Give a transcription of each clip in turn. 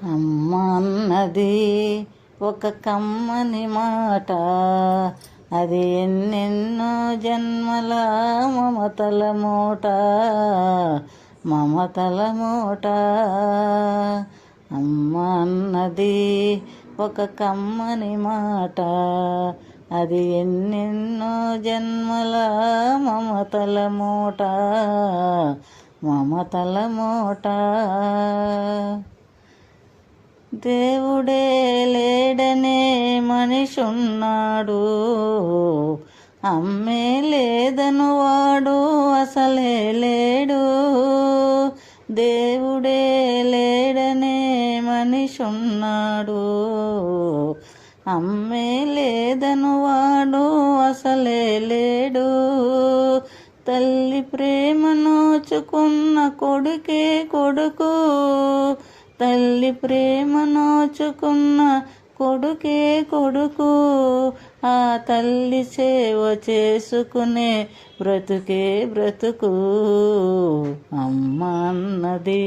అమ్మ అన్నది ఒక కమ్మని మాట, అది ఎన్నెన్నో జన్మల మమతల మూట, మమతల మూట. అమ్మ అన్నది ఒక కమ్మని మాట, అది ఎన్నెన్నో జన్మల మమతల మూట, మమతల మూట. దేవుడే లేడనే మనిషి ఉన్నాడు, అమ్మే లేదను వాడు అసలే లేడు. దేవుడే లేడనే మనిషి ఉన్నాడు, అమ్మే లేదను వాడు అసలే లేడు. తల్లి ప్రేమ నోచుకున్న కొడుకే కొడుకు, తల్లి ప్రేమ నోచుకున్న కొడుకే కొడుకు. ఆ తల్లి సేవ చేసుకునే బ్రతుకే బ్రతుకు. అమ్మ అన్నది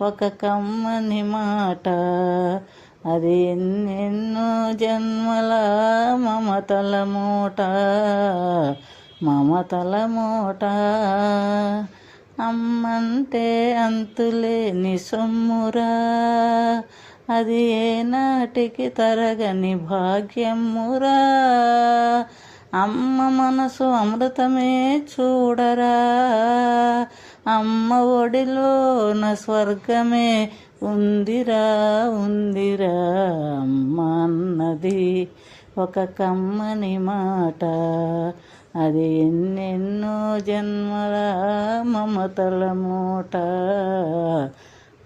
ఒక కమ్మని మాట, అది ఎన్నెన్నో జన్మల మమతల మూట, మమతల మూట. అమ్మంటే అంతులేని సొమ్మురా, అది ఏనాటికి తరగని భాగ్యమురా. అమ్మ మనసు అమృతమే చూడరా, అమ్మ ఒడిలోన స్వర్గమే ఉందిరా, ఉందిరా. అమ్మ అన్నది ఒక కమ్మని మాట, అది ఎన్నెన్నో జన్మల మమతల మూట,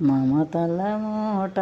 మమతల మూట.